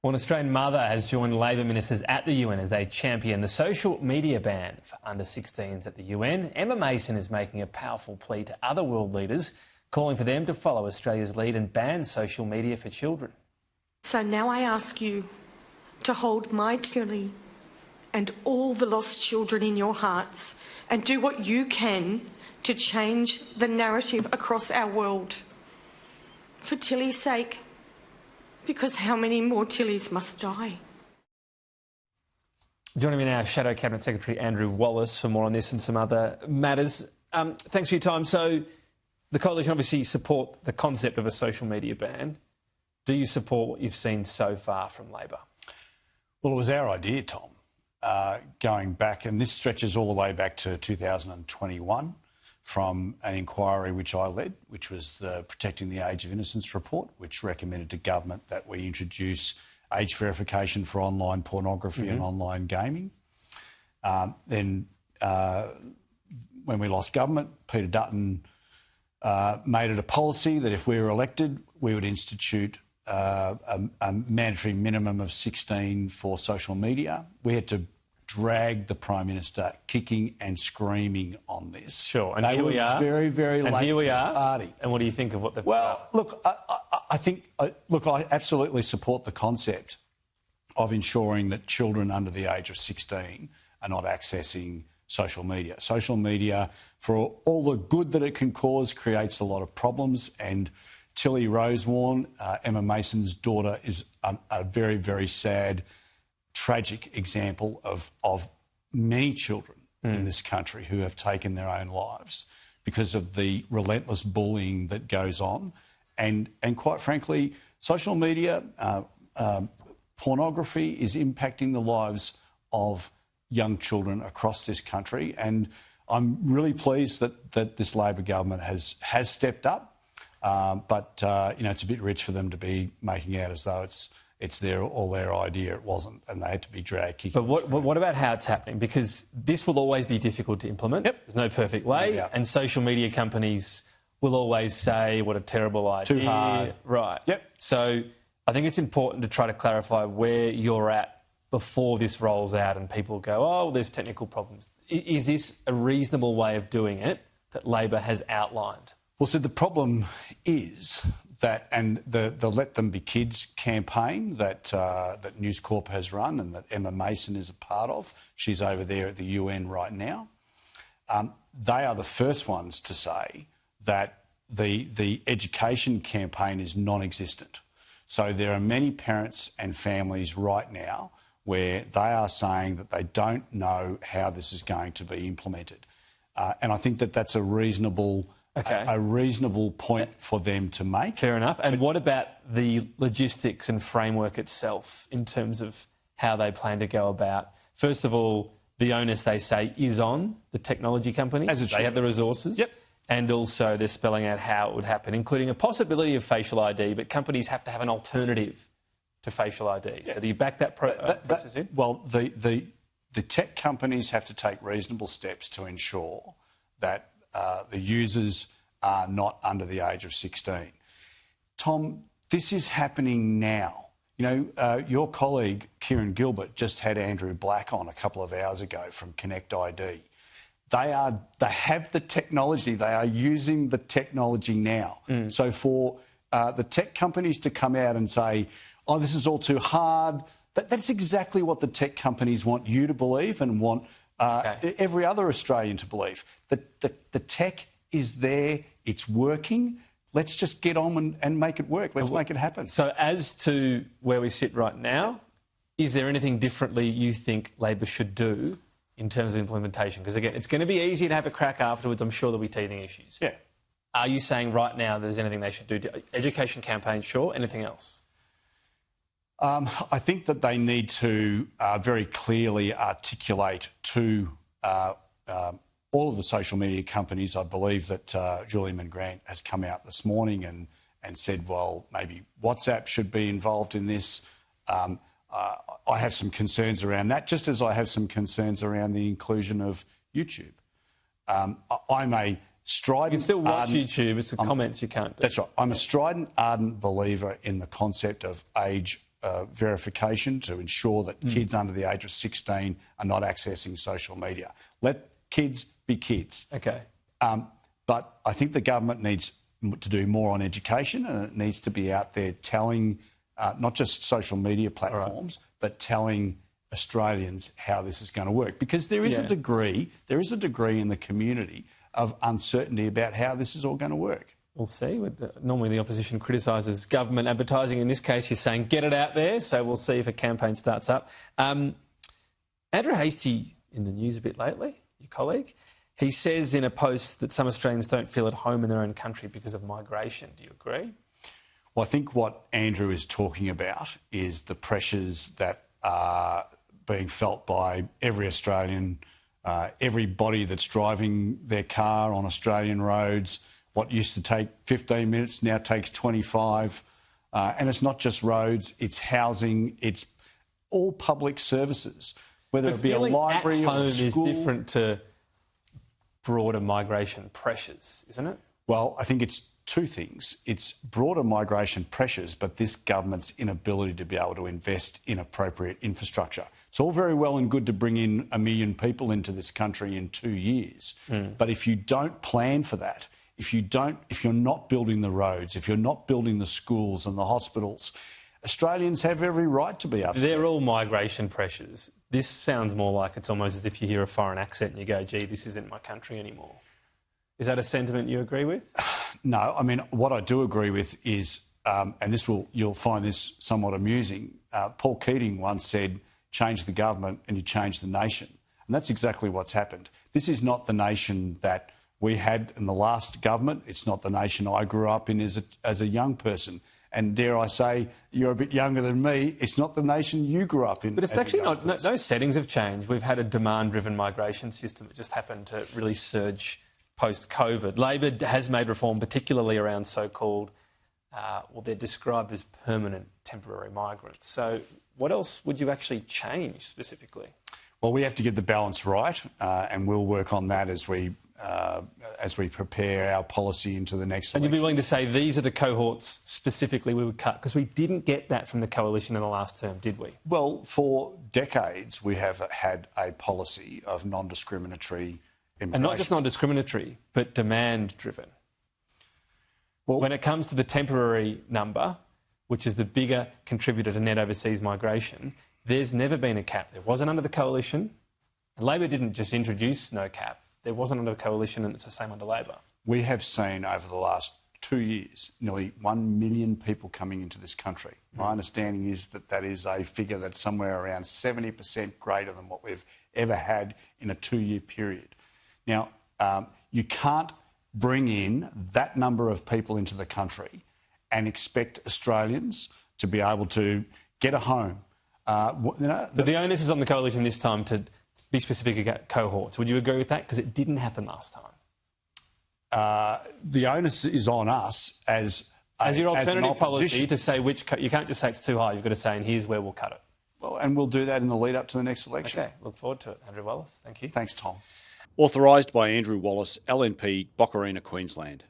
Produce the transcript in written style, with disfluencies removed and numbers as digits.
Well, an Australian mother has joined Labor ministers at the UN as they champion the social media ban for under-16s at the UN. Emma Mason is making a powerful plea to other world leaders, calling for them to follow Australia's lead and ban social media for children. So now I ask you to hold my Tilly and all the lost children in your hearts and do what you can to change the narrative across our world. For Tilly's sake, because how many more Tillys must die? Joining me now, Shadow Cabinet Secretary Andrew Wallace for more on this and some other matters. Thanks for your time. So the Coalition obviously support the concept of a social media ban. Do you support what you've seen so far from Labor? Well, it was our idea, Tom, going back, and this stretches all the way back to 2021 from an inquiry which I led, which was the Protecting the Age of Innocence report, which recommended to government that we introduce age verification for online pornography and online gaming. Then when we lost government, Peter Dutton made it a policy that if we were elected, we would institute a mandatory minimum of 16 for social media. We had to drag the Prime Minister kicking and screaming on this. Sure, and they here were we are. Very, very late. And here we to are. the party. And what do you think of what they've Well, look, I absolutely support the concept of ensuring that children under the age of 16 are not accessing social media. Social media, for all the good that it can cause, creates a lot of problems. And Tilly Rosewarne, Emma Mason's daughter, is a very, very sad, tragic example of many children in this country who have taken their own lives because of the relentless bullying that goes on. And quite frankly, social media, pornography is impacting the lives of young children across this country. And I'm really pleased that this Labor government has stepped up. But it's a bit rich for them to be making out as though it's all their idea. It wasn't, and they had to be dragged kicking. But what about how it's happening? Because this will always be difficult to implement. Yep. There's no perfect way. Yeah. And social media companies will always say, what a terrible idea. Too hard. Right. Yep. So I think it's important to try to clarify where you're at before this rolls out and people go, oh, there's technical problems. Is this a reasonable way of doing it that Labor has outlined? Well, so the problem is that, and the Let Them Be Kids campaign that News Corp has run and that Emma Mason is a part of, she's over there at the UN right now, they are the first ones to say that the education campaign is non-existent. So there are many parents and families right now where they are saying that they don't know how this is going to be implemented. And I think that that's a reasonable... Okay. A reasonable point for them to make. Fair enough. And what about the logistics and framework itself in terms of how they plan to go about? First of all, the onus, they say, is on the technology companies. As it should. They have the resources. Yep. And also they're spelling out how it would happen, including a possibility of facial ID, but companies have to have an alternative to facial ID. Yeah. So do you back that process in? Well, the tech companies have to take reasonable steps to ensure that the users are not under the age of 16. Tom, this is happening now. You know, your colleague, Kieran Gilbert, just had Andrew Black on a couple of hours ago from Connect ID. They have the technology. They are using the technology now. So for the tech companies to come out and say, oh, this is all too hard, that's exactly what the tech companies want you to believe and want every other Australian to believe. The tech is there, it's working. Let's just get on and make it work. Let's make it happen. So as to where we sit right now, is there anything differently you think Labor should do in terms of implementation? Because, again, it's going to be easy to have a crack afterwards. I'm sure there'll be teething issues. Yeah. Are you saying right now there's anything they should do? Education campaign, sure. Anything else? I think that they need to very clearly articulate to all of the social media companies. I believe that Julian Grant has come out this morning and said, well, maybe WhatsApp should be involved in this. I have some concerns around that, just as I have some concerns around the inclusion of YouTube. I'm a strident... You can still watch YouTube, it's the comments you can't do. That's right. I'm a strident, ardent believer in the concept of age verification to ensure that kids under the age of 16 are not accessing social media. Let kids be kids. Okay. But I think the government needs to do more on education, and it needs to be out there telling not just social media platforms, but telling Australians how this is going to work. Because there is a degree in the community of uncertainty about how this is all going to work. We'll see. Normally the opposition criticises government advertising. In this case, you're saying get it out there. So we'll see if a campaign starts up. Andrew Hastie in the news a bit lately, your colleague. He says in a post that some Australians don't feel at home in their own country because of migration. Do you agree? Well, I think what Andrew is talking about is the pressures that are being felt by every Australian, everybody that's driving their car on Australian roads. What used to take 15 minutes now takes 25. And it's not just roads, it's housing, it's all public services, whether it be a library or a school. At home is different to broader migration pressures, isn't it? Well, I think it's two things. It's broader migration pressures, but this government's inability to be able to invest in appropriate infrastructure. It's all very well and good to bring in 1 million people into this country in 2 years. But if you don't plan for that, if you're not building the roads, if you're not building the schools and the hospitals, Australians have every right to be upset. They're all migration pressures. This sounds more like it's almost as if you hear a foreign accent and you go, gee, this isn't my country anymore. Is that a sentiment you agree with? No, I mean, what I do agree with is, and you'll find this somewhat amusing, Paul Keating once said, change the government and you change the nation. And that's exactly what's happened. This is not the nation that we had in the last government. It's not the nation I grew up in as a young person. And dare I say, you're a bit younger than me, it's not the nation you grew up in. But it's actually not. No, those settings have changed. We've had a demand-driven migration system that just happened to really surge post-COVID. Labor has made reform, particularly around so-called, they're described as permanent temporary migrants. So what else would you actually change specifically? Well, we have to get the balance right, and we'll work on that as we prepare our policy into the next election. And you'd be willing to say these are the cohorts specifically we would cut? Because we didn't get that from the coalition in the last term, did we? Well, for decades we have had a policy of non-discriminatory immigration. And not just non-discriminatory, but demand-driven. Well, when it comes to the temporary number, which is the bigger contributor to net overseas migration, there's never been a cap. There wasn't under the coalition. And Labor didn't just introduce no cap. There wasn't under the coalition, and it's the same under Labor. We have seen over the last 2 years nearly 1 million people coming into this country. My understanding is that is a figure that's somewhere around 70% greater than what we've ever had in a 2-year period. Now, you can't bring in that number of people into the country and expect Australians to be able to get a home. But the onus is on the coalition this time to be specific about cohorts. Would you agree with that? Because it didn't happen last time. The onus is on us as your alternative policy to say you can't just say it's too high. You've got to say, and here's where we'll cut it. Well, and we'll do that in the lead up to the next election. Okay, look forward to it. Andrew Wallace, thank you. Thanks, Tom. Authorised by Andrew Wallace, LNP, Boccarina, Queensland.